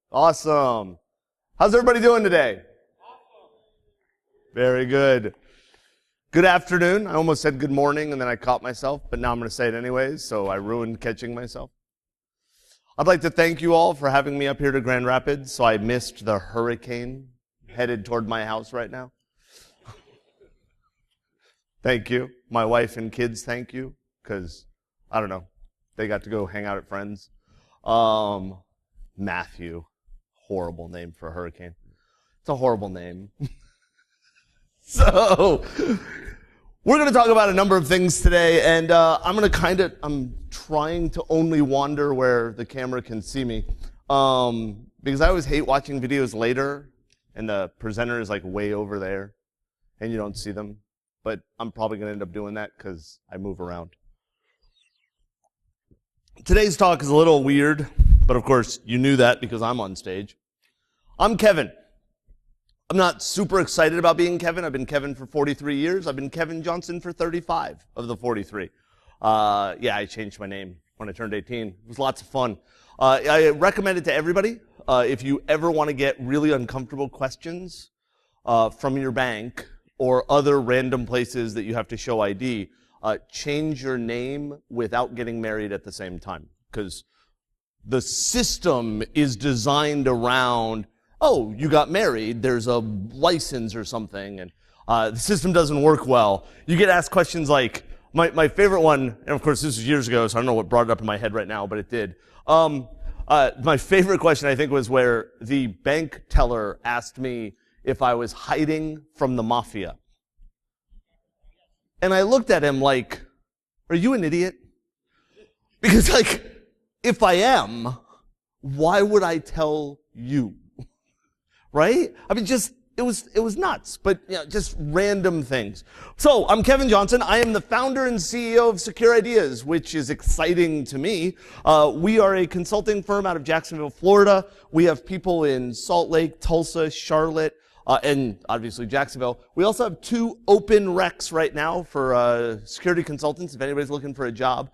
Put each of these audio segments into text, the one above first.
Awesome. How's everybody doing today? Awesome. Very good. Good afternoon. I almost said good morning and then I caught myself, but now I'm going to say it anyways, so I ruined catching myself. I'd like to thank you all for having me up here to Grand Rapids, so I missed the hurricane headed toward my house right now. Thank you. My wife and kids, thank you, because, I don't know, they got to go hang out at friends. Matthew, horrible name for a hurricane. It's a horrible name. So, we're going to talk about a number of things today, and I'm trying to only wander where the camera can see me, because I always hate watching videos later, and the presenter is like way over there, and you don't see them. But I'm probably going to end up doing that because I move around. Today's talk is a little weird, but of course you knew that because I'm on stage. I'm Kevin. I'm not super excited about being Kevin. I've been Kevin for 43 years. I've been Kevin Johnson for 35 of the 43. I changed my name when I turned 18. It was lots of fun. I recommend it to everybody. If you ever want to get really uncomfortable questions from your bank or other random places that you have to show ID, change your name without getting married at the same time. Because the system is designed around, oh, you got married, there's a license or something, and the system doesn't work well. You get asked questions like, my favorite one, and of course this was years ago, so I don't know what brought it up in my head right now, but it did. My favorite question, I think, was where the bank teller asked me if I was hiding from the mafia. And I looked at him like, are you an idiot? Because if I am, why would I tell you? Right? I mean, it was nuts, but just random things. So, I'm Kevin Johnson. I am the founder and CEO of Secure Ideas, which is exciting to me. We are a consulting firm out of Jacksonville, Florida. We have people in Salt Lake, Tulsa, Charlotte, and obviously Jacksonville. We also have 2 open recs right now for security consultants, if anybody's looking for a job.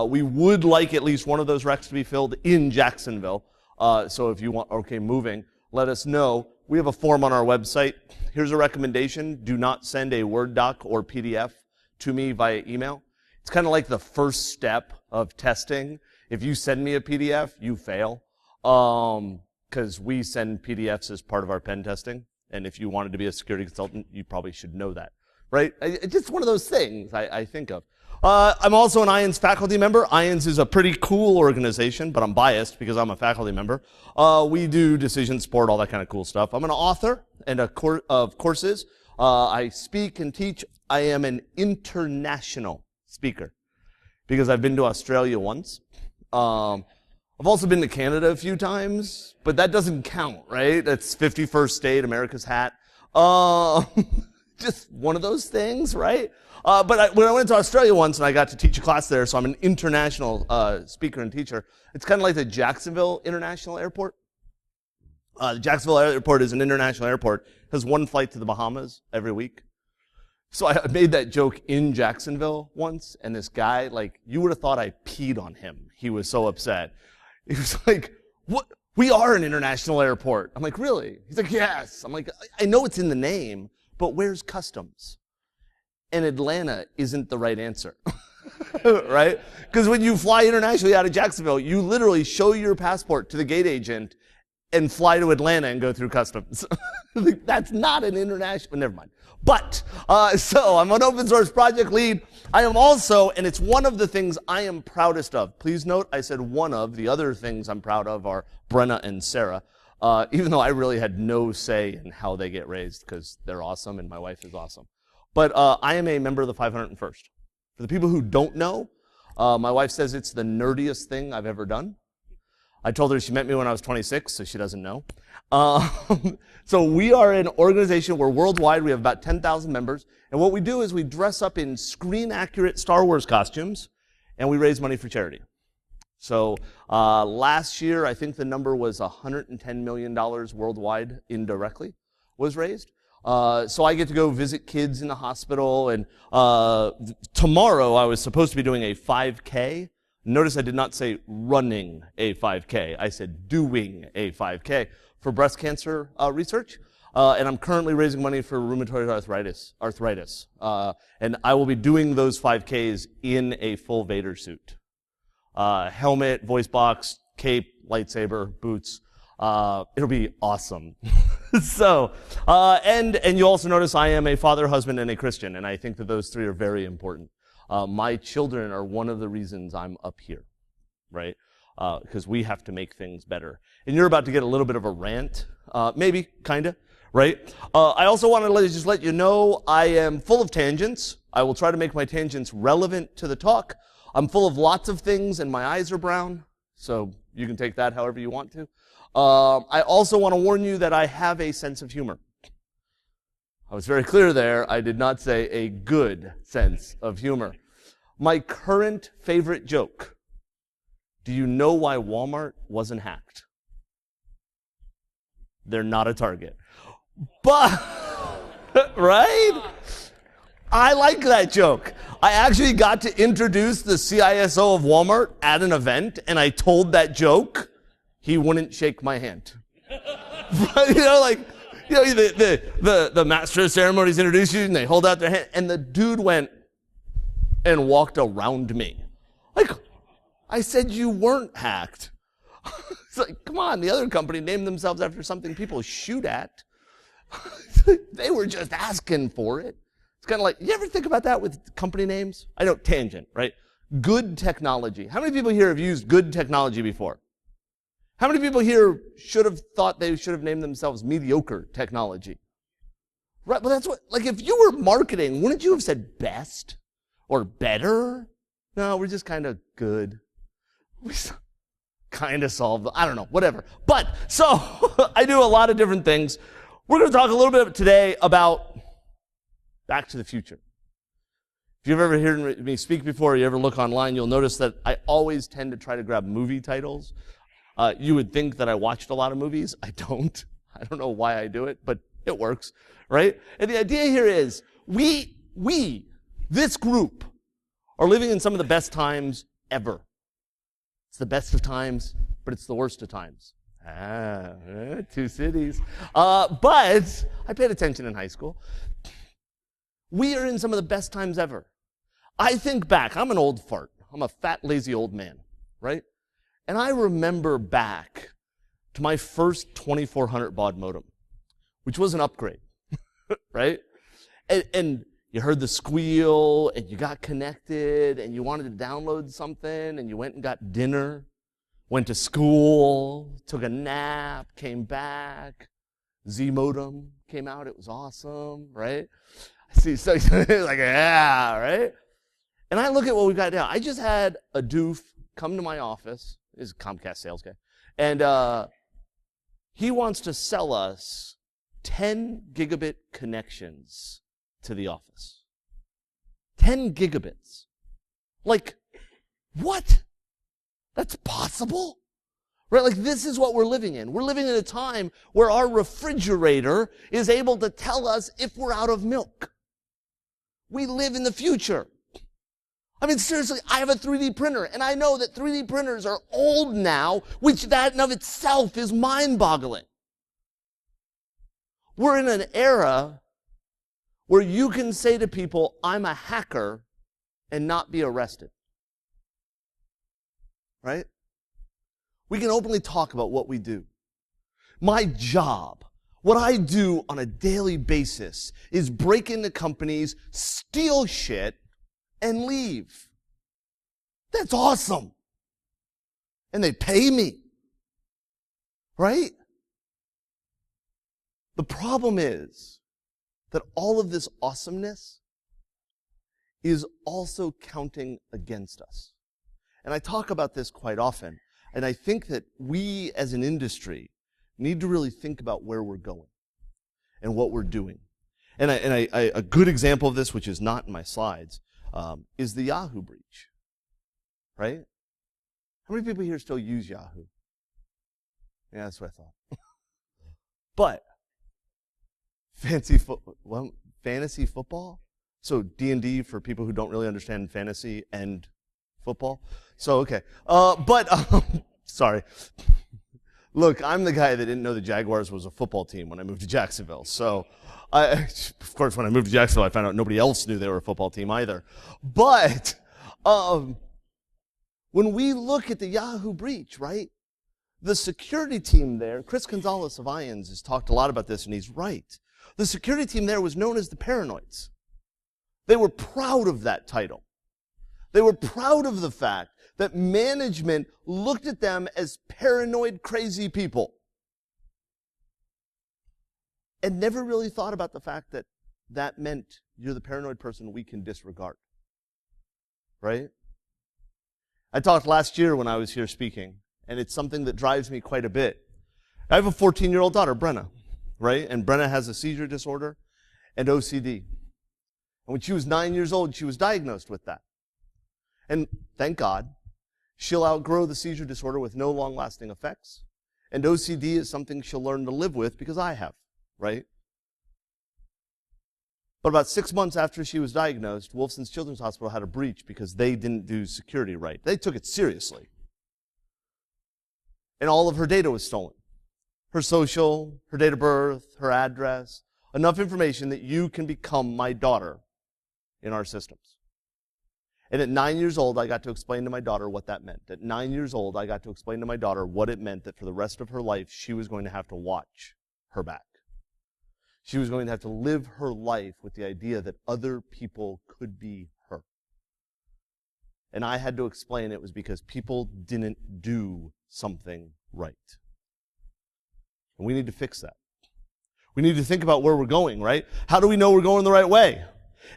We would like at least one of those recs to be filled in Jacksonville. So if you want, moving, let us know. We have a form on our website. Here's a recommendation. Do not send a Word doc or PDF to me via email. It's kind of like the first step of testing. If you send me a PDF, you fail. Because we send PDFs as part of our pen testing. And if you wanted to be a security consultant, you probably should know that, right? It's just one of those things I think of. I'm also an IANS faculty member. IANS is a pretty cool organization, but I'm biased because I'm a faculty member. We do decision support, all that kind of cool stuff. I'm an author and of courses. I speak and teach. I am an international speaker because I've been to Australia once. I've also been to Canada a few times, but that doesn't count, right? That's 51st state, America's hat. Just one of those things, right? But when I went to Australia once and I got to teach a class there, so I'm an international speaker and teacher. It's kind of like the Jacksonville International Airport. The Jacksonville Airport is an international airport. It has 1 flight to the Bahamas every week. So I made that joke in Jacksonville once, and this guy, you would have thought I peed on him. He was so upset. He was like, what? We are an international airport. I'm like, really? He's like, yes. I'm like, I know it's in the name, but where's customs? And Atlanta isn't the right answer, right? Because when you fly internationally out of Jacksonville, you literally show your passport to the gate agent and fly to Atlanta and go through customs. That's not an international, never mind. But, so I'm an open source project lead. I am also, and it's one of the things I am proudest of. Please note, I said one of. The other things I'm proud of are Brenna and Sarah. Even though I really had no say in how they get raised because they're awesome and my wife is awesome. But I am a member of the 501st. For the people who don't know, my wife says it's the nerdiest thing I've ever done. I told her she met me when I was 26, so she doesn't know. So we are an organization, we're worldwide, we have about 10,000 members, and what we do is we dress up in screen-accurate Star Wars costumes, and we raise money for charity. So last year, I think the number was $110 million worldwide indirectly was raised. So I get to go visit kids in the hospital, and tomorrow I was supposed to be doing a 5K Notice I did not say running a 5K. I said doing a 5K for breast cancer research. And I'm currently raising money for rheumatoid arthritis. And I will be doing those 5Ks in a full Vader suit. Helmet, voice box, cape, lightsaber, boots. It'll be awesome. So, and you also notice I am a father, husband, and a Christian, and I think that those three are very important. My children are one of the reasons I'm up here, right? Because we have to make things better. And you're about to get a little bit of a rant, maybe, kinda, right? I also want to just let you know I am full of tangents. I will try to make my tangents relevant to the talk. I'm full of lots of things, and my eyes are brown, so you can take that however you want to. I also want to warn you that I have a sense of humor. I was very clear there. I did not say a good sense of humor. My current favorite joke. Do you know why Walmart wasn't hacked? They're not a target. But, right? I like that joke. I actually got to introduce the CISO of Walmart at an event, and I told that joke. He wouldn't shake my hand. But, the master of ceremonies introduce you, and they hold out their hand, and the dude went and walked around me. Like, I said you weren't hacked. It's like, come on, the other company named themselves after something people shoot at. They were just asking for it. It's kind of like, you ever think about that with company names? I know, tangent, right? Good technology. How many people here have used good technology before? How many people here should have thought they should have named themselves mediocre technology? Right, well that's what, like if you were marketing, wouldn't you have said best or better? No, we're just kind of good. We kind of solved, I don't know, whatever. But, so, I do a lot of different things. We're going to talk a little bit today about Back to the Future. If you've ever heard me speak before, or you ever look online, you'll notice that I always tend to try to grab movie titles. You would think that I watched a lot of movies. I don't. I don't know why I do it, but it works, right? And the idea here is this group, are living in some of the best times ever. It's the best of times, but it's the worst of times. Two cities. But I paid attention in high school. We are in some of the best times ever. I think back. I'm an old fart. I'm a fat, lazy old man, right? And I remember back to my first 2400 baud modem, which was an upgrade, right? And you heard the squeal, and you got connected, and you wanted to download something, and you went and got dinner, went to school, took a nap, came back. Z modem came out. It was awesome, right? See, so like, yeah, right? And I look at what we've got now. I just had a doof come to my office. He's a Comcast sales guy. And he wants to sell us 10 gigabit connections to the office. 10 gigabits. Like, what? That's possible? Right? Like, this is what we're living in. We're living in a time where our refrigerator is able to tell us if we're out of milk. We live in the future. I mean, seriously, I have a 3D printer, and I know that 3D printers are old now, which that in of itself is mind-boggling. We're in an era where you can say to people, I'm a hacker, and not be arrested. Right? We can openly talk about what we do. My job, what I do on a daily basis, is break into companies, steal shit, and leave. That's awesome. And they pay me. Right? The problem is that all of this awesomeness is also counting against us. And I talk about this quite often. And I think that we as an industry need to really think about where we're going and what we're doing. And a good example of this, which is not in my slides, is the Yahoo breach, right? How many people here still use Yahoo? Yeah, that's what I thought. But fantasy football. So D&D for people who don't really understand fantasy and Football? So, okay. Sorry. Look, I'm the guy that didn't know the Jaguars was a football team when I moved to Jacksonville. So, of course, when I moved to Jacksonville, I found out nobody else knew they were a football team either. But when we look at the Yahoo breach, right, the security team there, Chris Gonzalez of IONS has talked a lot about this, and he's right. The security team there was known as the Paranoids. They were proud of that title. They were proud of the fact that management looked at them as paranoid, crazy people. And never really thought about the fact that that meant you're the paranoid person we can disregard. Right? I talked last year when I was here speaking, and it's something that drives me quite a bit. I have a 14-year-old daughter, Brenna, right? And Brenna has a seizure disorder and OCD. And when she was 9 years old, she was diagnosed with that. And thank God, she'll outgrow the seizure disorder with no long-lasting effects. And OCD is something she'll learn to live with because I have, right? But about 6 months after she was diagnosed, Wolfson's Children's Hospital had a breach because they didn't do security right. They took it seriously. And all of her data was stolen. Her social, her date of birth, her address, enough information that you can become my daughter in our systems. And at 9 years old, I got to explain to my daughter what that meant. At 9 years old, I got to explain to my daughter what it meant that for the rest of her life, she was going to have to watch her back. She was going to have to live her life with the idea that other people could be her. And I had to explain it was because people didn't do something right. And we need to fix that. We need to think about where we're going, right? How do we know we're going the right way?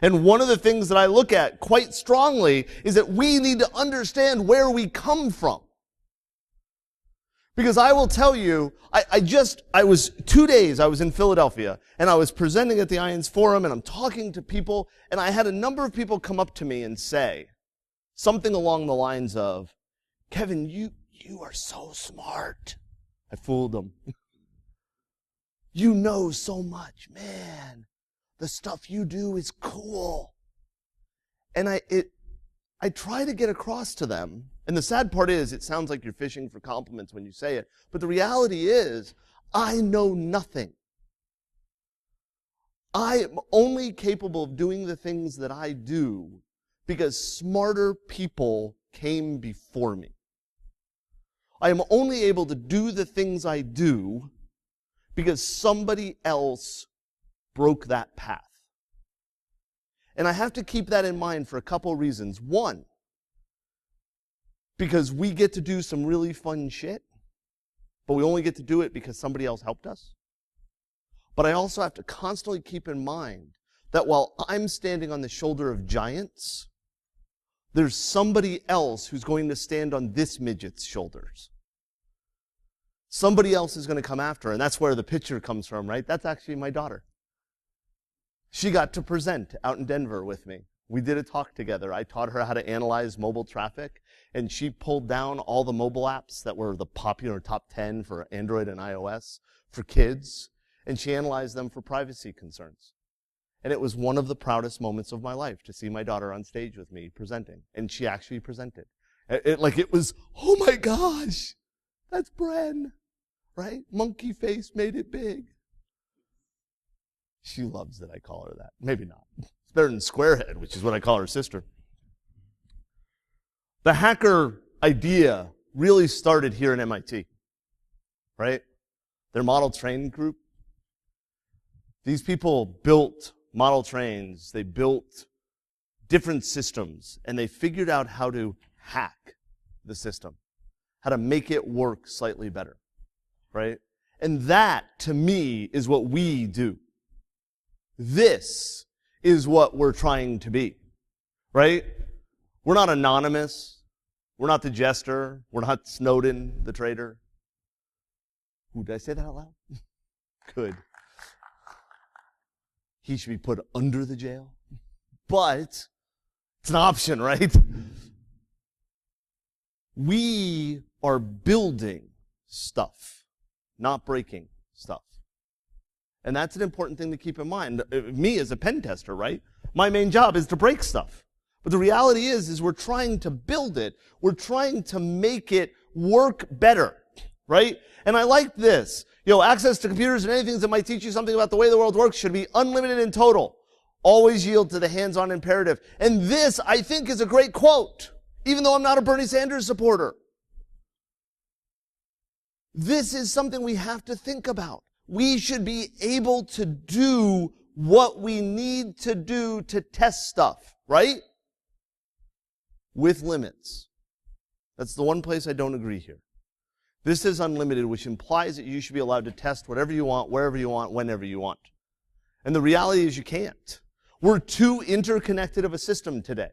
And one of the things that I look at quite strongly is that we need to understand where we come from. Because I will tell you, I was 2 days, I was in Philadelphia, and I was presenting at the IONS Forum, and I'm talking to people, and I had a number of people come up to me and say something along the lines of, Kevin, you are so smart. I fooled them. You know so much, man. The stuff you do is cool. And I try to get across to them, and the sad part is it sounds like you're fishing for compliments when you say it, but the reality is I know nothing. I am only capable of doing the things that I do because smarter people came before me. I am only able to do the things I do because somebody else broke that path. And I have to keep that in mind for a couple of reasons. One, because we get to do some really fun shit, but we only get to do it because somebody else helped us. But I also have to constantly keep in mind that while I'm standing on the shoulder of giants, there's somebody else who's going to stand on this midget's shoulders. Somebody else is going to come after her, and that's where the picture comes from, right? That's actually my daughter. She got to present out in Denver with me. We did a talk together. I taught her how to analyze mobile traffic, and she pulled down all the mobile apps that were the popular top 10 for Android and iOS for kids, and she analyzed them for privacy concerns. And it was one of the proudest moments of my life to see my daughter on stage with me presenting, and she actually presented. It was, oh my gosh, that's Bren, right? Monkey face made it big. She loves that I call her that. Maybe not. It's better than Squarehead, which is what I call her sister. The hacker idea really started here at MIT, right? Their model train group. These people built model trains. They built different systems, and they figured out how to hack the system, how to make it work slightly better, right? And that, to me, is what we do. This is what we're trying to be, right? We're not anonymous. We're not the jester. We're not Snowden, the traitor. Ooh, did I say that out loud? Good. He should be put under the jail. But it's an option, right? We are building stuff, not breaking stuff. And that's an important thing to keep in mind. Me as a pen tester, right? My main job is to break stuff. But the reality is we're trying to build it. We're trying to make it work better, right? And I like this. Access to computers and anything that might teach you something about the way the world works should be unlimited in total. Always yield to the hands-on imperative. And this, I think, is a great quote, even though I'm not a Bernie Sanders supporter. This is something we have to think about. We should be able to do what we need to do to test stuff, right? With limits. That's the one place I don't agree here. This is unlimited, which implies that you should be allowed to test whatever you want, wherever you want, whenever you want. And the reality is you can't. We're too interconnected of a system today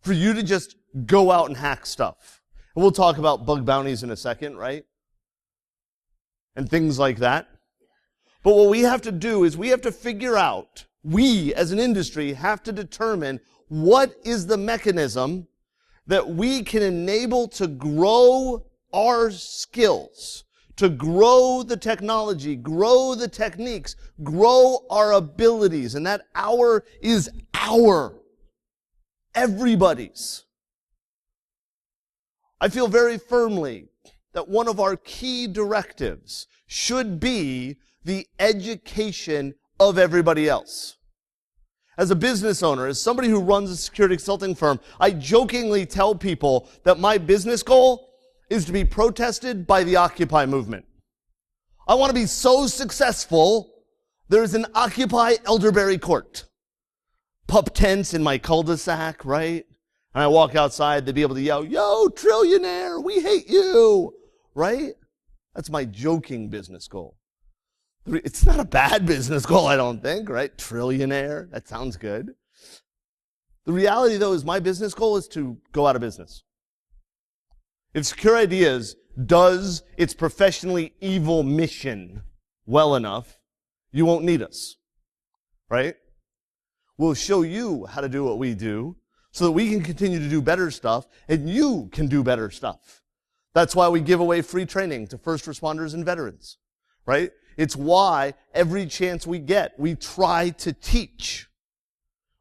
for you to just go out and hack stuff. And we'll talk about bug bounties in a second, right? And things like that. But what we have to do is we have to figure out, we as an industry have to determine what is the mechanism that we can enable to grow our skills, to grow the technology, grow the techniques, grow our abilities. And that our is everybody's. I feel very firmly that one of our key directives should be the education of everybody else. As a business owner, as somebody who runs a security consulting firm, I jokingly tell people that my business goal is to be protested by the Occupy movement. I want to be so successful, there's an Occupy Elderberry Court. Pup tents in my cul-de-sac, right? And I walk outside, they'd be able to yell, "Yo, trillionaire, we hate you," right? That's my joking business goal. It's not a bad business goal, I don't think, right? Trillionaire, that sounds good. The reality, though, is my business goal is to go out of business. If Secure Ideas does its professionally evil mission well enough, you won't need us, right? We'll show you how to do what we do so that we can continue to do better stuff and you can do better stuff. That's why we give away free training to first responders and veterans, right? It's why every chance we get, we try to teach.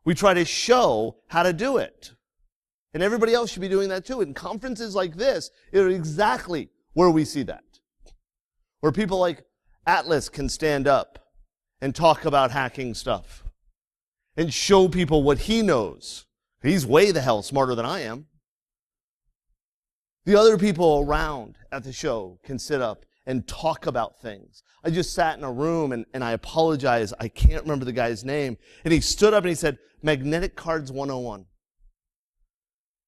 We try to show how to do it. And everybody else should be doing that too. And conferences like this are exactly where we see that. Where people like Atlas can stand up and talk about hacking stuff and show people what he knows. He's way the hell smarter than I am. The other people around at the show can sit up and talk about things. I just sat in a room and I apologize, I can't remember the guy's name. And he stood up and he said, "Magnetic Cards 101.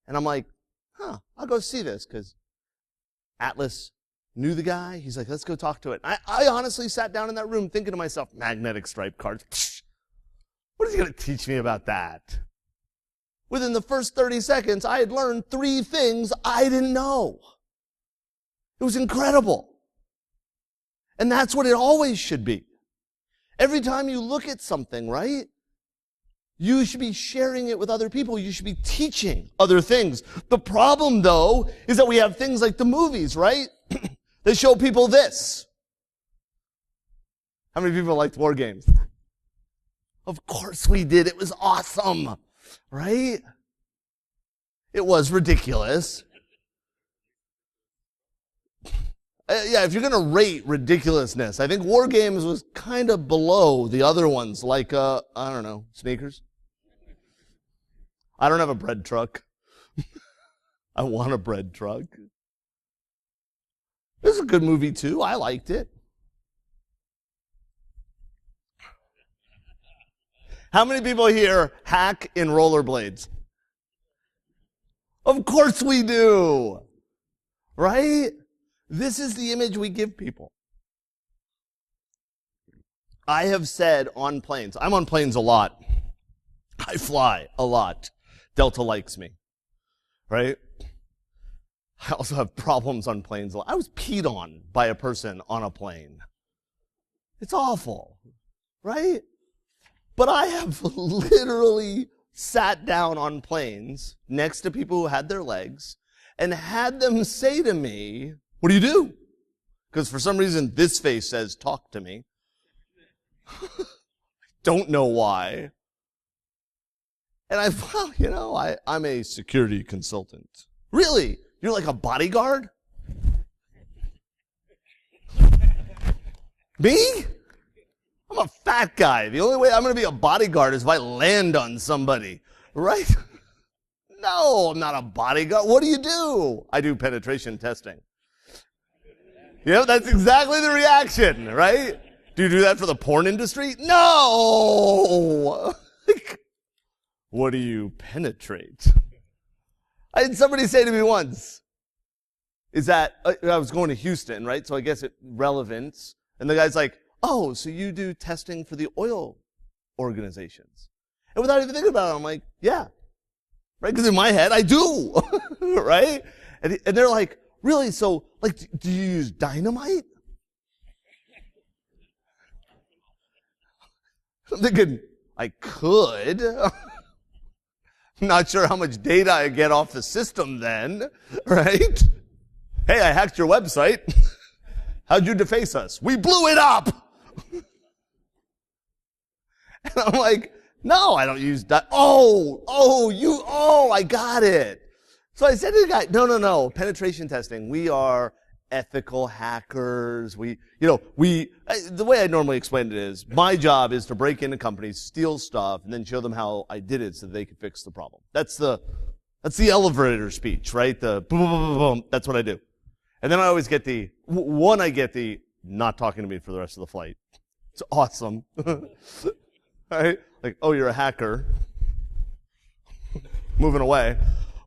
And I'm like, I'll go see this, because Atlas knew the guy. He's like, let's go talk to it. I honestly sat down in that room thinking to myself, magnetic stripe cards. Psh, what is he going to teach me about that? Within the first 30 seconds, I had learned 3 things I didn't know. It was incredible. And that's what it always should be. Every time you look at something, right? You should be sharing it with other people. You should be teaching other things. The problem, though, is that we have things like the movies, right? That show people this. How many people liked war games? Of course we did. It was awesome, right? It was ridiculous. Yeah, if you're going to rate ridiculousness, I think War Games was kind of below the other ones, like, I don't know, sneakers. I don't have a bread truck. I want a bread truck. This is a good movie, too. I liked it. How many people here hack in rollerblades? Of course we do. Right? This is the image we give people. I have said on planes, I'm on planes a lot. I fly a lot. Delta likes me, right? I also have problems on planes a lot. I was peed on by a person on a plane. It's awful, right? But I have literally sat down on planes next to people who had their legs and had them say to me, "What do you do?" Because for some reason this face says, "Talk to me." Don't know why. And I'm a security consultant. Really? You're like a bodyguard? Me? I'm a fat guy. The only way I'm going to be a bodyguard is if I land on somebody, right? No, I'm not a bodyguard. What do? I do penetration testing. That's exactly the reaction, right? Do you do that for the porn industry? No! What do you penetrate? I had somebody say to me once, is that, I was going to Houston, right? So I guess it relevance. And the guy's like, oh, so you do testing for the oil organizations. And without even thinking about it, I'm like, yeah. Right? Because in my head, I do. Right? And they're like, really? So, like, do you use dynamite? I'm thinking, I could. Not sure how much data I get off the system then, right? Hey, I hacked your website. How'd you deface us? We blew it up. And I'm like, no, I don't use that. I got it. So I said to the guy, no, penetration testing. We are ethical hackers. The way I normally explain it is, my job is to break into companies, steal stuff, and then show them how I did it so they could fix the problem. That's the elevator speech, right? The boom, boom, boom, boom. That's what I do. And then I always get the not talking to me for the rest of the flight. It's awesome. Right? Like, oh, you're a hacker. Moving away.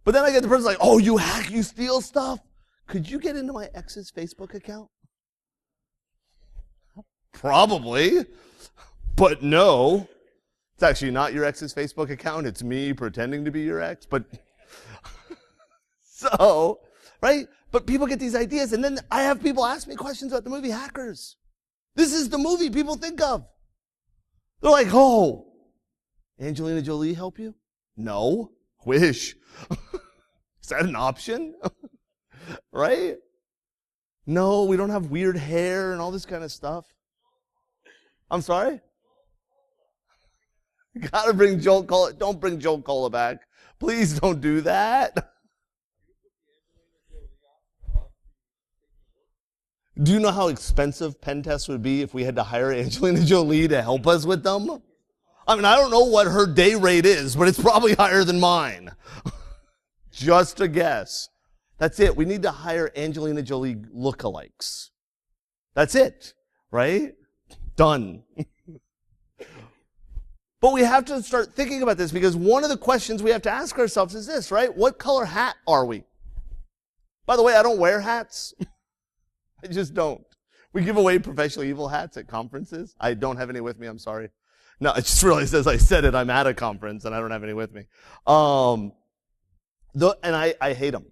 But then I get the person like, oh, you hack, you steal stuff? Could you get into my ex's Facebook account? Probably. But no. It's actually not your ex's Facebook account. It's me pretending to be your ex. But so, right? But people get these ideas, and then I have people ask me questions about the movie Hackers. This is the movie people think of. They're like, oh, Angelina Jolie help you? No. Wish. Is that an option? Right? No, we don't have weird hair and all this kind of stuff. I'm sorry? You gotta bring Joel Cola. Don't bring Joel Cola back. Please don't do that. Do you know how expensive pen tests would be if we had to hire Angelina Jolie to help us with them? I mean, I don't know what her day rate is, but it's probably higher than mine. Just a guess. That's it. We need to hire Angelina Jolie lookalikes. That's it, right? Done. But we have to start thinking about this, because one of the questions we have to ask ourselves is this, right? What color hat are we? By the way, I don't wear hats. I just don't. We give away professionally evil hats at conferences. I don't have any with me. I'm sorry. No, I just realized as I said it, I'm at a conference and I don't have any with me. And I hate them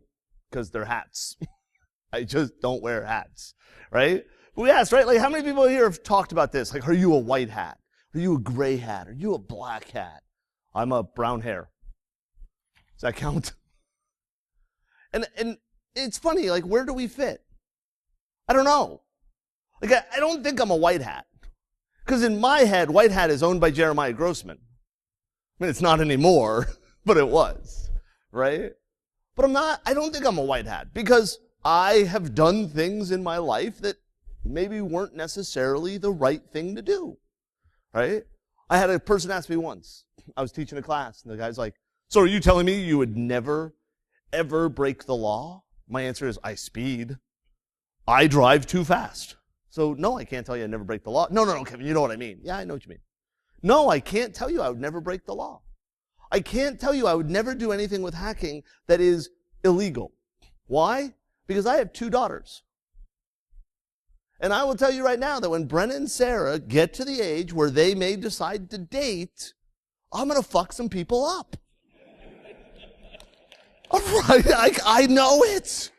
because they're hats. I just don't wear hats, right? But we asked, right? Like, how many people here have talked about this? Like, are you a white hat? Are you a gray hat? Are you a black hat? I'm a brown hair. Does that count? And it's funny, like, where do we fit? I don't know. Like, I don't think I'm a white hat. Because in my head, white hat is owned by Jeremiah Grossman. I mean, it's not anymore, but it was, right? But I don't think I'm a white hat, because I have done things in my life that maybe weren't necessarily the right thing to do, right? I had a person ask me once, I was teaching a class, and the guy's like, so are you telling me you would never, ever break the law? My answer is, I speed. I drive too fast. So, no, I can't tell you I'd never break the law. No, Kevin, you know what I mean. Yeah, I know what you mean. No, I can't tell you I would never break the law. I can't tell you I would never do anything with hacking that is illegal. Why? Because I have 2 daughters. And I will tell you right now that when Brenna and Sarah get to the age where they may decide to date, I'm going to fuck some people up. All right, I know it.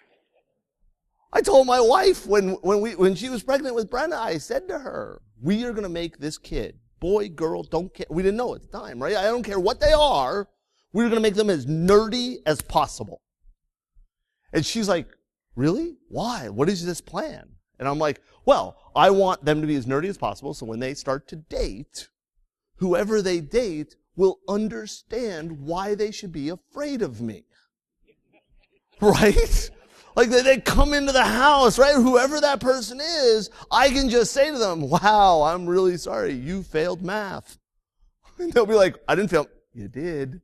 I told my wife when she was pregnant with Brenna, I said to her, we are going to make this kid, boy, girl, don't care. We didn't know at the time, right? I don't care what they are. We're going to make them as nerdy as possible. And she's like, really? Why? What is this plan? And I'm like, well, I want them to be as nerdy as possible, so when they start to date, whoever they date will understand why they should be afraid of me. Right? Like they come into the house, right? Whoever that person is, I can just say to them, wow, I'm really sorry, you failed math. And they'll be like, I didn't fail. You did.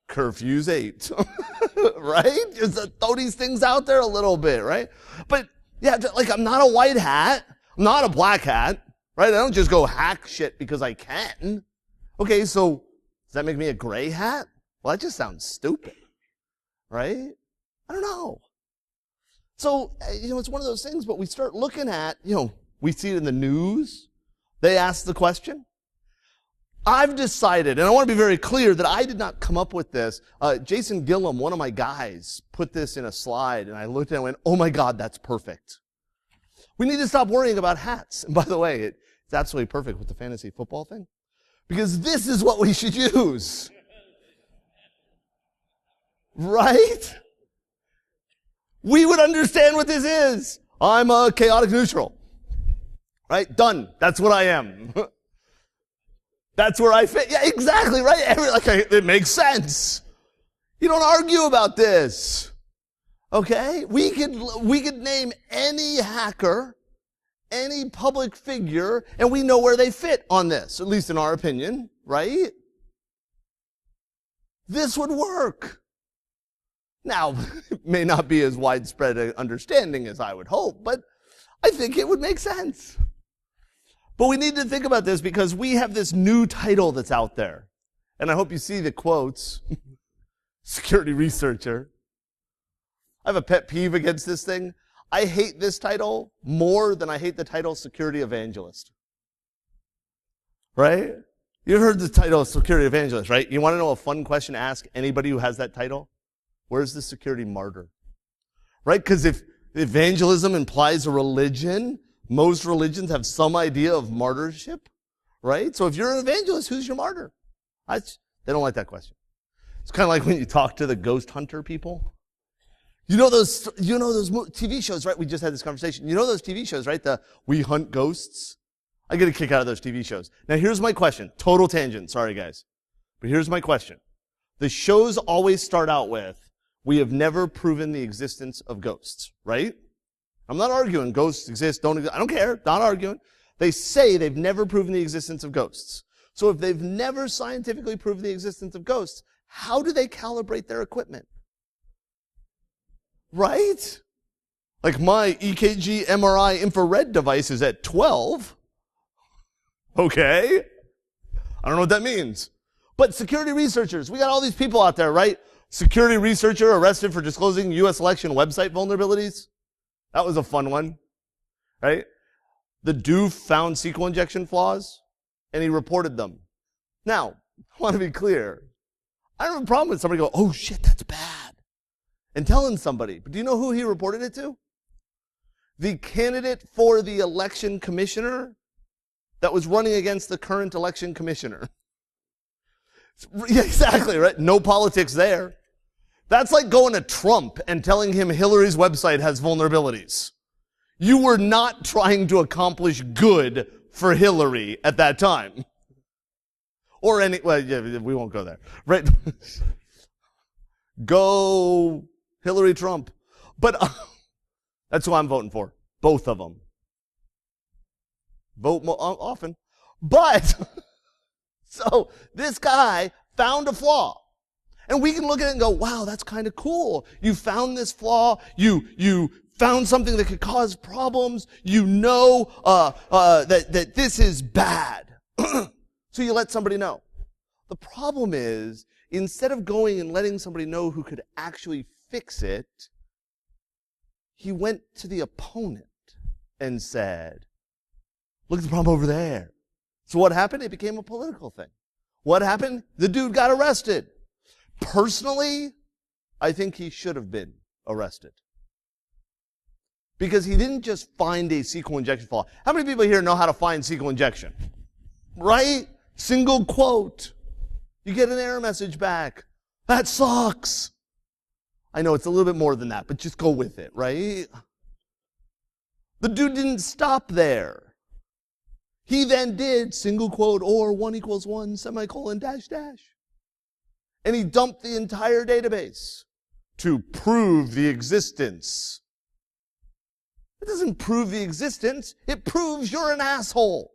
Curfew's 8. Right? Just throw these things out there a little bit, right? But yeah, like I'm not a white hat. I'm not a black hat, right? I don't just go hack shit because I can. Okay, so does that make me a gray hat? Well, that just sounds stupid, right? I don't know. So, it's one of those things, but we start looking at, we see it in the news. They ask the question. I've decided, and I want to be very clear, that I did not come up with this. Jason Gillum, one of my guys, put this in a slide, and I looked at it and went, oh my God, that's perfect. We need to stop worrying about hats. And by the way, it's absolutely perfect with the fantasy football thing, because this is what we should use. Right? We would understand what this is. I'm a chaotic neutral. Right? Done. That's what I am. That's where I fit. Yeah, exactly, right? It makes sense. You don't argue about this. Okay? We could name any hacker, any public figure, and we know where they fit on this, at least in our opinion, right? This would work. Now, it may not be as widespread an understanding as I would hope, but I think it would make sense. But we need to think about this because we have this new title that's out there. And I hope you see the quotes. Security researcher. I have a pet peeve against this thing. I hate this title more than I hate the title security evangelist. Right? You've heard the title security evangelist, right? You want to know a fun question to ask anybody who has that title? Where's the security martyr? Right? Because if evangelism implies a religion, most religions have some idea of martyrship, right? So if you're an evangelist, who's your martyr? They don't like that question. It's kind of like when you talk to the ghost hunter people. You know those TV shows, right? We just had this conversation. You know those TV shows, right? The We Hunt Ghosts. I get a kick out of those TV shows. Now here's my question. Total tangent. Sorry, guys. But here's my question. The shows always start out with, we have never proven the existence of ghosts, right? I'm not arguing ghosts exist, don't exist. I don't care. Not arguing. They say they've never proven the existence of ghosts. So if they've never scientifically proved the existence of ghosts, how do they calibrate their equipment? Right? Like my EKG, MRI, infrared device is at 12. Okay. I don't know what that means. But security researchers, we got all these people out there, right? Security researcher arrested for disclosing U.S. election website vulnerabilities. That was a fun one, right? The doof found SQL injection flaws, and he reported them. Now, I want to be clear. I don't have a problem with somebody going, oh shit, that's bad, and telling somebody. But do you know who he reported it to? The candidate for the election commissioner that was running against the current election commissioner. Yeah, exactly, right? No politics there. That's like going to Trump and telling him Hillary's website has vulnerabilities. You were not trying to accomplish good for Hillary at that time. Or well, yeah, we won't go there. Right? Go Hillary Trump. But that's who I'm voting for. Both of them. Vote more often. But, so this guy found a flaw. And we can look at it and go, wow, that's kind of cool. You found this flaw. You found something that could cause problems. You know that this is bad. So you let somebody know. The problem is, instead of going and letting somebody know who could actually fix it, he went to the opponent and said, look at the problem over there. So what happened? It became a political thing. What happened? The dude got arrested. Personally, I think he should have been arrested. Because he didn't just find a SQL injection flaw. How many people here know how to find SQL injection? Right? Single quote. You get an error message back. That sucks. I know it's a little bit more than that, but just go with it, right? The dude didn't stop there. He then did single quote or 1 = 1 semicolon dash dash. And he dumped the entire database to prove the existence. It doesn't prove the existence. It proves you're an asshole.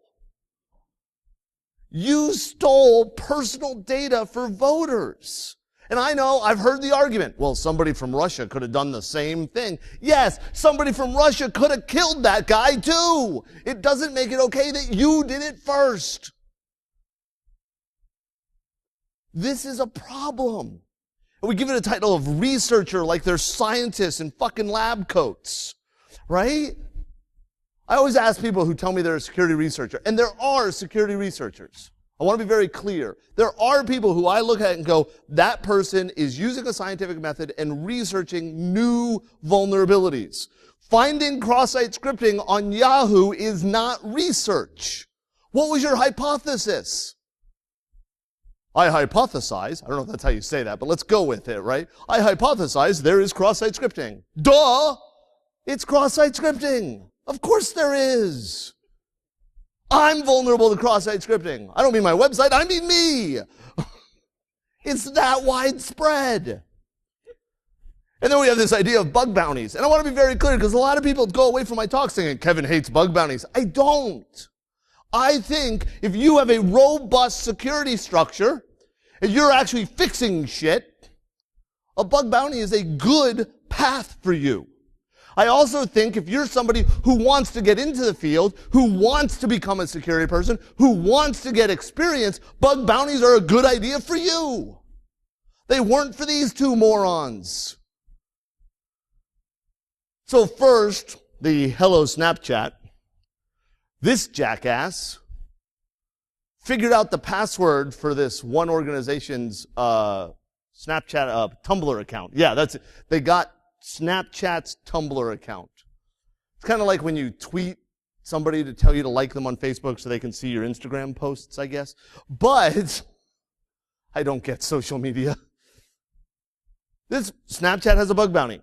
You stole personal data for voters. And I know, I've heard the argument, well, somebody from Russia could have done the same thing. Yes, somebody from Russia could have killed that guy too. It doesn't make it okay that you did it first. This is a problem. And we give it a title of researcher like they're scientists in fucking lab coats, right? I always ask people who tell me they're a security researcher, and there are security researchers. I want to be very clear. There are people who I look at and go, that person is using a scientific method and researching new vulnerabilities. Finding cross-site scripting on Yahoo is not research. What was your hypothesis? I hypothesize, I don't know if that's how you say that, but let's go with it, right? I hypothesize there is cross-site scripting. Duh! It's cross-site scripting. Of course there is. I'm vulnerable to cross-site scripting. I don't mean my website, I mean me. It's that widespread. And then we have this idea of bug bounties. And I want to be very clear because a lot of people go away from my talk saying, Kevin hates bug bounties. I don't. I think if you have a robust security structure and you're actually fixing shit, a bug bounty is a good path for you. I also think if you're somebody who wants to get into the field, who wants to become a security person, who wants to get experience, bug bounties are a good idea for you. They weren't for these two morons. So first, the hello Snapchat. This jackass figured out the password for this one organization's Snapchat Tumblr account. Yeah, that's it. They got Snapchat's Tumblr account. It's kind of like when you tweet somebody to tell you to like them on Facebook so they can see your Instagram posts, I guess. But I don't get social media. This Snapchat has a bug bounty.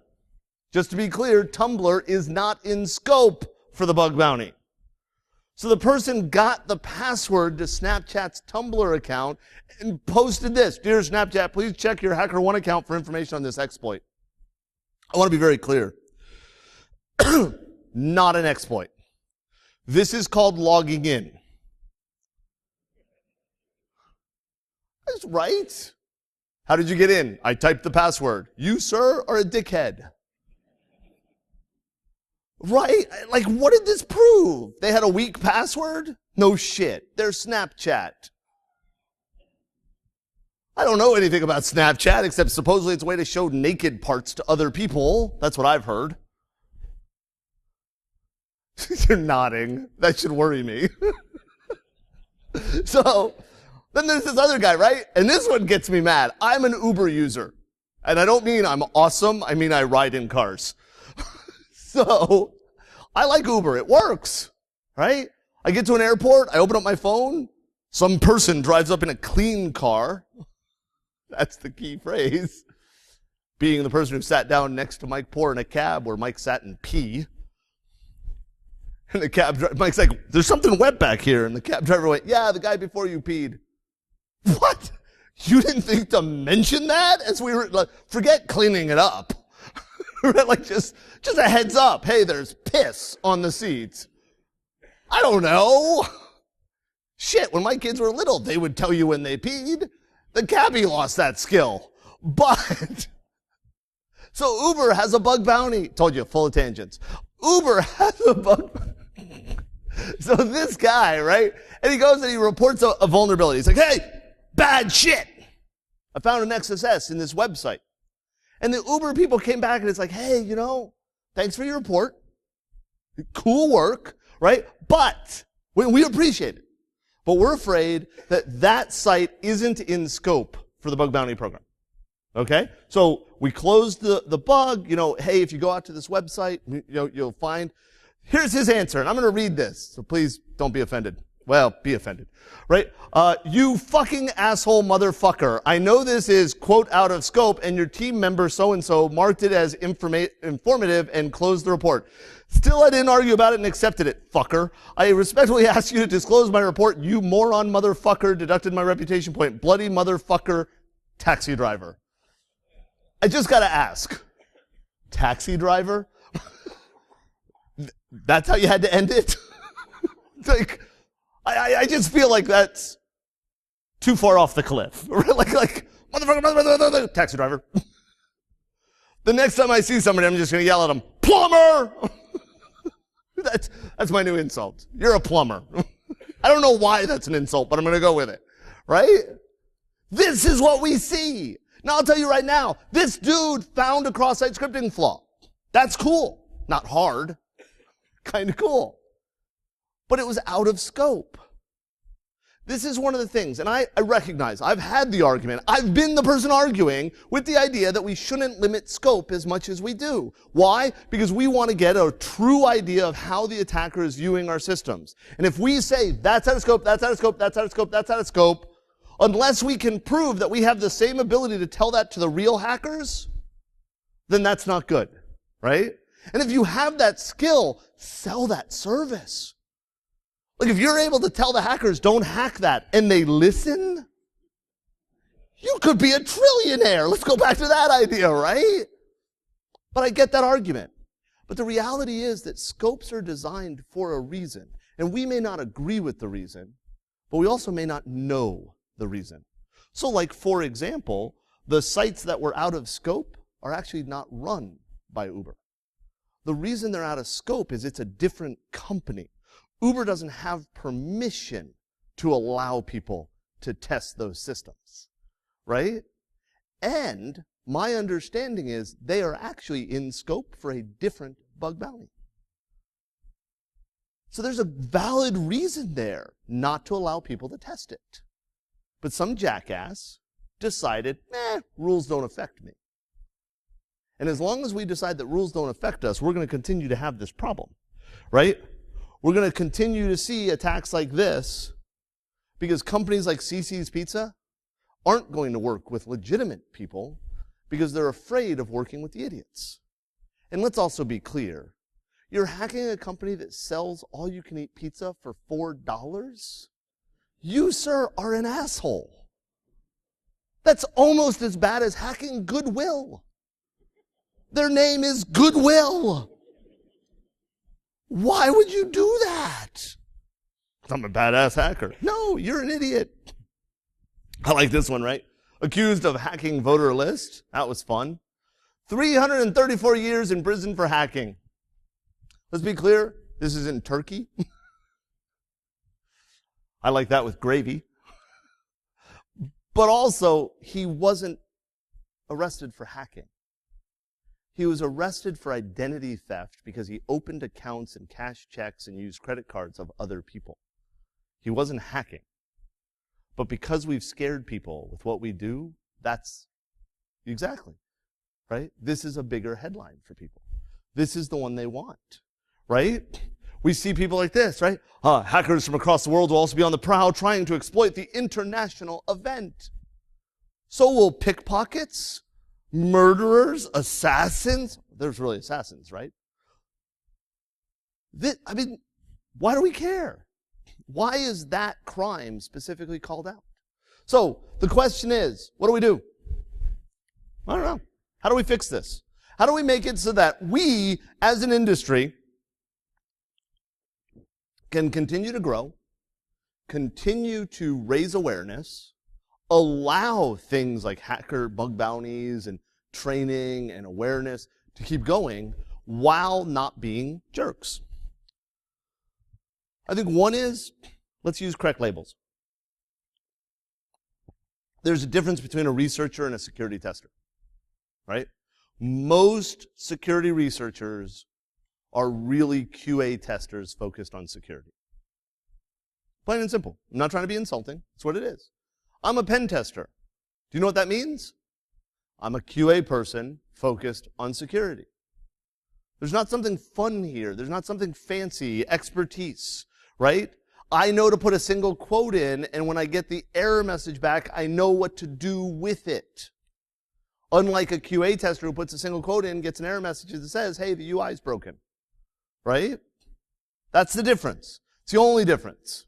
Just to be clear, Tumblr is not in scope for the bug bounty. So the person got the password to Snapchat's Tumblr account and posted this. Dear Snapchat, please check your HackerOne account for information on this exploit. I want to be very clear. Not an exploit. This is called logging in. That's right. How did you get in? I typed the password. You, sir, are a dickhead. Right? Like, what did this prove? They had a weak password? No shit. They're Snapchat. I don't know anything about Snapchat, except supposedly it's a way to show naked parts to other people. That's what I've heard. You're nodding. That should worry me. So, then there's this other guy, right? And this one gets me mad. I'm an Uber user. And I don't mean I'm awesome. I mean I ride in cars. So, I like Uber. It works, right? I get to an airport. I open up my phone. Some person drives up in a clean car. That's the key phrase. Being the person who sat down next to Mike Poore in a cab where Mike sat in pee. And the cab, Mike's like, there's something wet back here. And the cab driver went, yeah, the guy before you peed. What? You didn't think to mention that? As we were, like, forget cleaning it up. Like, just a heads up. Hey, there's piss on the seats. I don't know. Shit, when my kids were little, they would tell you when they peed. The cabbie lost that skill. But, so Uber has a bug bounty. Told you, full of tangents. Uber has a bug. So this guy, right? And he goes and he reports a vulnerability. He's like, hey, bad shit. I found an XSS in this website. And the Uber people came back and it's like, hey, you know, thanks for your report. Cool work, right? But we appreciate it. But we're afraid that that site isn't in scope for the bug bounty program. Okay? So we closed the bug. You know, hey, if you go out to this website, you know, you'll find. Here's his answer, and I'm going to read this. So please don't be offended. Well, be offended, right? You fucking asshole motherfucker. I know this is, quote, out of scope, and your team member so-and-so marked it as informative and closed the report. Still, I didn't argue about it and accepted it, fucker. I respectfully ask you to disclose my report, you moron motherfucker, deducted my reputation point, bloody motherfucker, taxi driver. I just gotta ask, taxi driver? That's how you had to end it? Like, I just feel like that's too far off the cliff. like, motherfucker, taxi driver. The next time I see somebody, I'm just gonna yell at them, plumber! That's my new insult. You're a plumber. I don't know why that's an insult, but I'm going to go with it. Right? This is what we see. Now, I'll tell you right now, this dude found a cross-site scripting flaw. That's cool. Not hard. Kind of cool. But it was out of scope. This is one of the things, and I recognize, I've had the argument, I've been the person arguing with the idea that we shouldn't limit scope as much as we do. Why? Because we want to get a true idea of how the attacker is viewing our systems. And if we say, that's out of scope, that's out of scope, that's out of scope, that's out of scope, unless we can prove that we have the same ability to tell that to the real hackers, then that's not good, right? And if you have that skill, sell that service. Like, if you're able to tell the hackers, don't hack that, and they listen, you could be a trillionaire. Let's go back to that idea, right? But I get that argument. But the reality is that scopes are designed for a reason. And we may not agree with the reason, but we also may not know the reason. So, like, for example, the sites that were out of scope are actually not run by Uber. The reason they're out of scope is it's a different company. Uber doesn't have permission to allow people to test those systems, right? And my understanding is they are actually in scope for a different bug bounty. So there's a valid reason there not to allow people to test it. But some jackass decided, rules don't affect me. And as long as we decide that rules don't affect us, we're going to continue to have this problem, right? We're going to continue to see attacks like this because companies like CC's Pizza aren't going to work with legitimate people because they're afraid of working with the idiots. And let's also be clear. You're hacking a company that sells all-you-can-eat pizza for $4? You, sir, are an asshole. That's almost as bad as hacking Goodwill. Their name is Goodwill. Why would you do that? I'm a badass hacker. No, you're an idiot. I like this one, right? Accused of hacking voter list. That was fun. 334 years in prison for hacking. Let's be clear, this is in Turkey. I like that with gravy. But also, he wasn't arrested for hacking. He was arrested for identity theft because he opened accounts and cashed checks and used credit cards of other people. He wasn't hacking. But because we've scared people with what we do, that's exactly, right? This is a bigger headline for people. This is the one they want, right? We see people like this, right? Hackers from across the world will also be on the prowl trying to exploit the international event. So will pickpockets, murderers, assassins. There's really assassins, right? Why do we care? Why is that crime specifically called out? So the question is, what do we do? I don't know. How do we fix this? How do we make it so that we, as an industry, can continue to grow, continue to raise awareness, allow things like hacker bug bounties and training and awareness to keep going while not being jerks? I think one is, let's use correct labels. There's a difference between a researcher and a security tester, right? Most security researchers are really QA testers focused on security. Plain and simple. I'm not trying to be insulting. That's what it is. I'm a pen tester. Do you know what that means? I'm a QA person focused on security. There's not something fun here. There's not something fancy, expertise, right? I know to put a single quote in, and when I get the error message back, I know what to do with it. Unlike a QA tester who puts a single quote in, gets an error message that says, hey, the UI is broken, right? That's the difference. It's the only difference.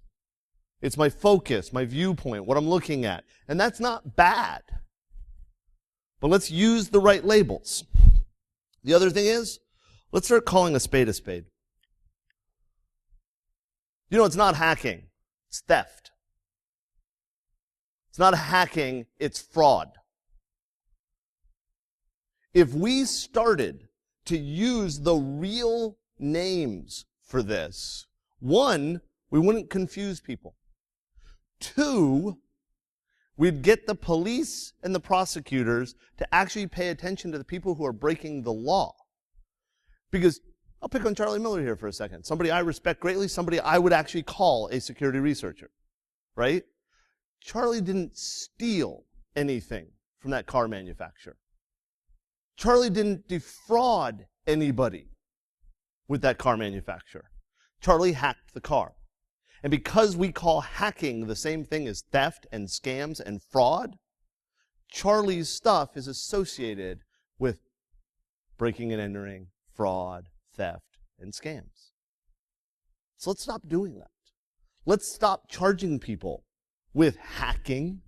It's my focus, my viewpoint, what I'm looking at. And that's not bad. But let's use the right labels. The other thing is, let's start calling a spade a spade. You know, it's not hacking. It's theft. It's not hacking, it's fraud. If we started to use the real names for this, one, we wouldn't confuse people. Two, we'd get the police and the prosecutors to actually pay attention to the people who are breaking the law. Because I'll pick on Charlie Miller here for a second. Somebody I respect greatly, somebody I would actually call a security researcher, right? Charlie didn't steal anything from that car manufacturer. Charlie didn't defraud anybody with that car manufacturer. Charlie hacked the car. And because we call hacking the same thing as theft and scams and fraud, Charlie's stuff is associated with breaking and entering, fraud, theft, and scams. So let's stop doing that. Let's stop charging people with hacking.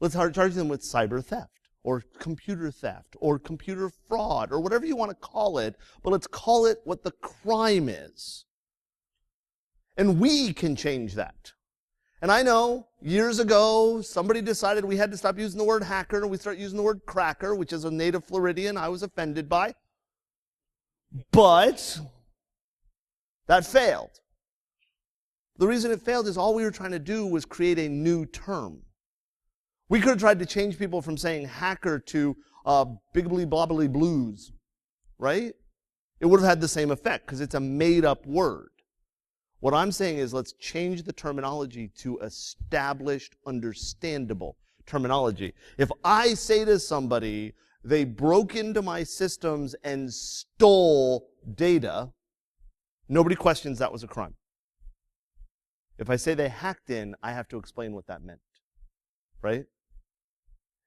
Let's start charging them with cyber theft or computer theft or computer fraud or whatever you want to call it, but let's call it what the crime is. And we can change that. And I know, years ago, somebody decided we had to stop using the word hacker and we start using the word cracker, which is a native Floridian I was offended by. But that failed. The reason it failed is all we were trying to do was create a new term. We could have tried to change people from saying hacker to biggly blobbly blues, right? It would have had the same effect because it's a made-up word. What I'm saying is let's change the terminology to established, understandable terminology. If I say to somebody, they broke into my systems and stole data, nobody questions that was a crime. If I say they hacked in, I have to explain what that meant, right?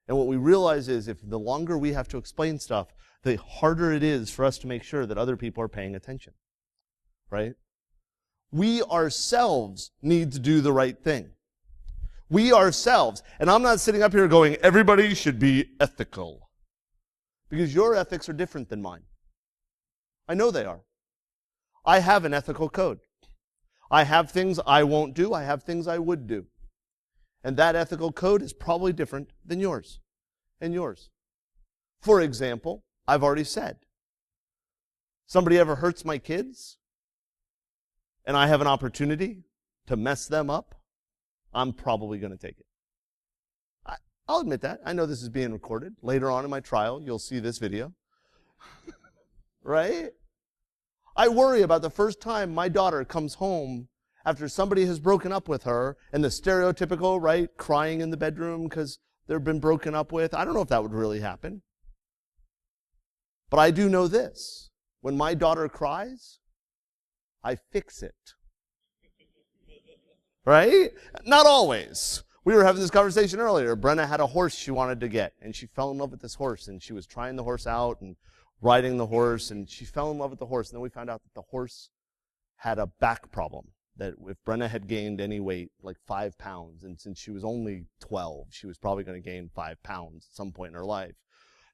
And what we realize is if the longer we have to explain stuff, the harder it is for us to make sure that other people are paying attention, right? We ourselves need to do the right thing. We ourselves, and I'm not sitting up here going, everybody should be ethical. Because your ethics are different than mine. I know they are. I have an ethical code. I have things I won't do. I have things I would do. And that ethical code is probably different than yours and yours. For example, I've already said, somebody ever hurts my kids, and I have an opportunity to mess them up, I'm probably going to take it. I'll admit that. I know this is being recorded. Later on in my trial, you'll see this video. Right? I worry about the first time my daughter comes home after somebody has broken up with her, and the stereotypical, right, crying in the bedroom because they've been broken up with. I don't know if that would really happen. But I do know this. When my daughter cries, I fix it. Right? Not always. We were having this conversation earlier. Brenna had a horse she wanted to get, and she fell in love with this horse, and she was trying the horse out and riding the horse, and she fell in love with the horse, and then we found out that the horse had a back problem, that if Brenna had gained any weight, like 5 pounds, and since she was only 12, she was probably going to gain 5 pounds at some point in her life,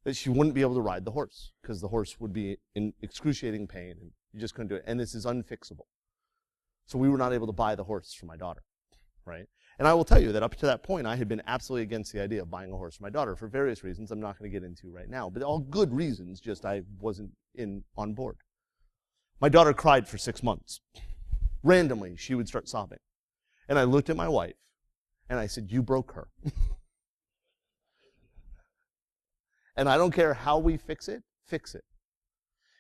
that she wouldn't be able to ride the horse, because the horse would be in excruciating pain, and you just couldn't do it. And this is unfixable. So we were not able to buy the horse for my daughter, right? And I will tell you that up to that point, I had been absolutely against the idea of buying a horse for my daughter for various reasons I'm not going to get into right now. But all good reasons, just I wasn't on board. My daughter cried for 6 months. Randomly, she would start sobbing. And I looked at my wife, and I said, you broke her. And I don't care how we fix it, fix it.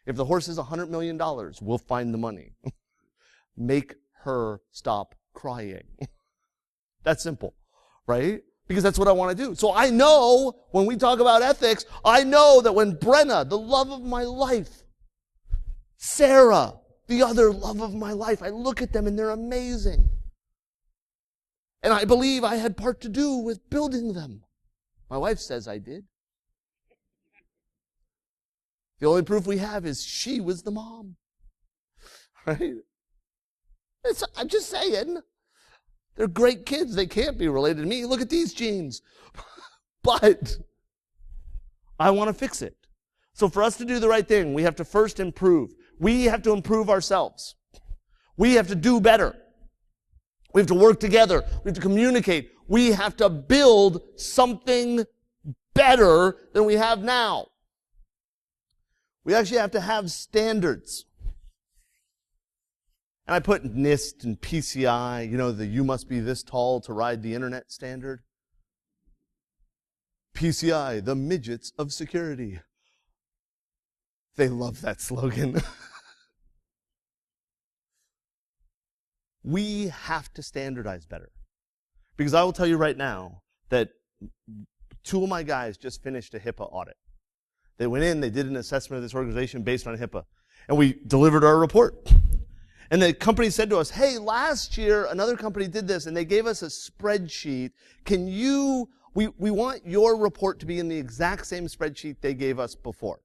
If the horse is $100 million, we'll find the money. Make her stop crying. That's simple, right? Because that's what I want to do. So I know when we talk about ethics, I know that when Brenna, the love of my life, Sarah, the other love of my life, I look at them and they're amazing. And I believe I had part to do with building them. My wife says I did. The only proof we have is she was the mom. Right? I'm just saying. They're great kids. They can't be related to me. Look at these genes. But I want to fix it. So for us to do the right thing, we have to first improve. We have to improve ourselves. We have to do better. We have to work together. We have to communicate. We have to build something better than we have now. We actually have to have standards. And I put NIST and PCI, the you must be this tall to ride the internet standard. PCI, the midgets of security. They love that slogan. We have to standardize better. Because I will tell you right now that 2 of my guys just finished a HIPAA audit. They went in, they did an assessment of this organization based on HIPAA. And we delivered our report. And the company said to us, hey, last year another company did this and they gave us a spreadsheet. We want your report to be in the exact same spreadsheet they gave us before.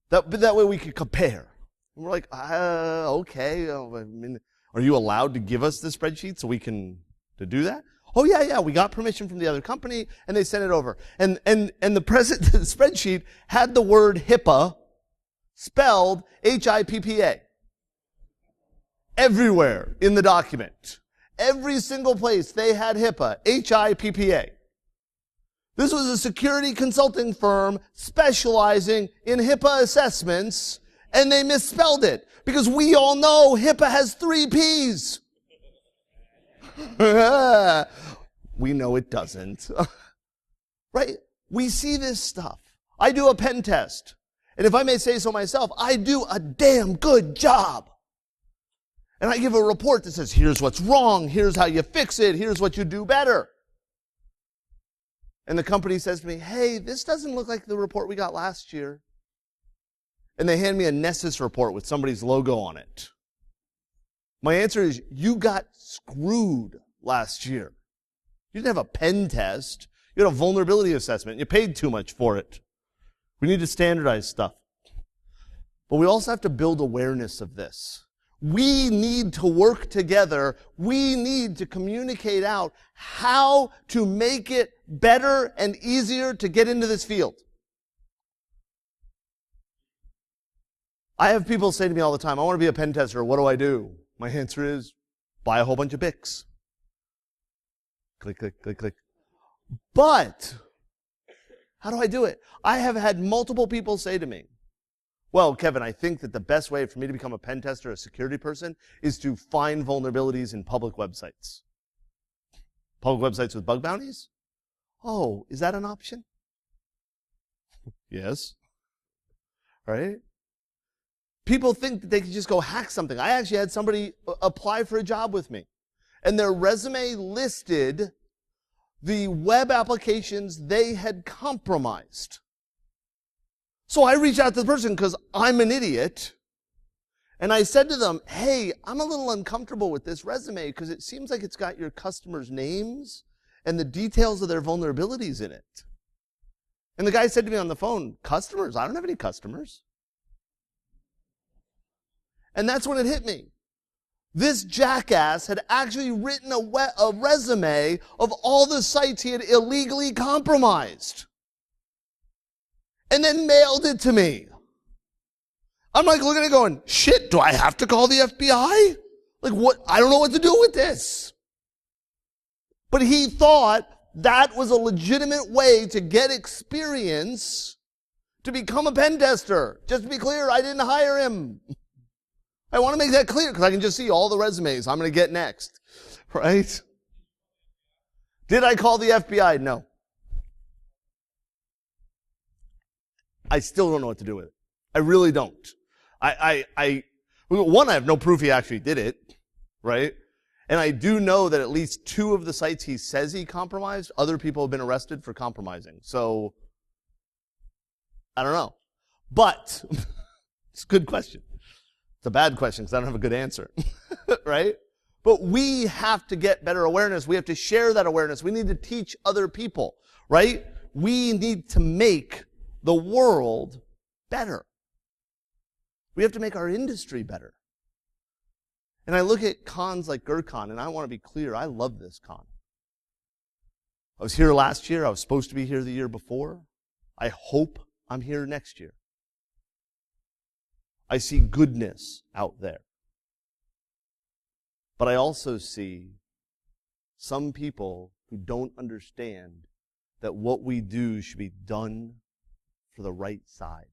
That way we could compare. And we're like, okay. Are you allowed to give us the spreadsheet so we can do that? Oh, yeah. We got permission from the other company and they sent it over. And the spreadsheet had the word HIPAA spelled HIPPA. Everywhere in the document. Every single place they had HIPAA, HIPPA. This was a security consulting firm specializing in HIPAA assessments, and they misspelled it. Because we all know HIPAA has 3 Ps. We know it doesn't. Right? We see this stuff. I do a pen test. And if I may say so myself, I do a damn good job. And I give a report that says, here's what's wrong, here's how you fix it, here's what you do better. And the company says to me, hey, this doesn't look like the report we got last year. And they hand me a Nessus report with somebody's logo on it. My answer is, you got screwed last year. You didn't have a pen test. You had a vulnerability assessment. You paid too much for it. We need to standardize stuff. But we also have to build awareness of this. We need to work together. We need to communicate out how to make it better and easier to get into this field. I have people say to me all the time, I want to be a pen tester. What do I do? My answer is, buy a whole bunch of Bics. Click, click, click, click. But, how do I do it? I have had multiple people say to me, well, Kevin, I think that the best way for me to become a pen tester, a security person, is to find vulnerabilities in public websites. Public websites with bug bounties? Oh, is that an option? Yes. Right? People think that they can just go hack something. I actually had somebody apply for a job with me, and their resume listed the web applications they had compromised. So I reached out to the person because I'm an idiot, and I said to them, hey, I'm a little uncomfortable with this resume because it seems like it's got your customers' names and the details of their vulnerabilities in it. And the guy said to me on the phone, customers? I don't have any customers. And that's when it hit me. This jackass had actually written a resume of all the sites he had illegally compromised. And then mailed it to me. I'm like looking at it going, shit, do I have to call the FBI? Like what? I don't know what to do with this. But he thought that was a legitimate way to get experience to become a pen tester. Just to be clear, I didn't hire him. I want to make that clear because I can just see all the resumes I'm going to get next. Right? Did I call the FBI? No. I still don't know what to do with it. I really don't. One, I have no proof he actually did it, right? And I do know that at least 2 of the sites he says he compromised, other people have been arrested for compromising. So, I don't know. But, it's a good question. It's a bad question because I don't have a good answer, right? But we have to get better awareness. We have to share that awareness. We need to teach other people, right? We need to make the world better. We have to make our industry better. And I look at cons like GrrCon, and I want to be clear, I love this con. I was here last year. I was supposed to be here the year before. I hope I'm here next year. I see goodness out there. But I also see some people who don't understand that what we do should be done for the right side.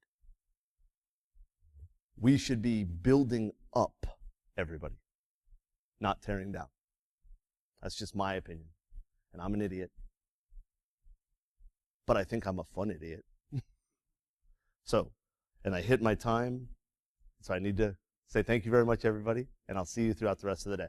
We should be building up everybody, not tearing down. That's just my opinion. And I'm an idiot. But I think I'm a fun idiot. And I hit my time, so I need to say thank you very much, everybody, and I'll see you throughout the rest of the day.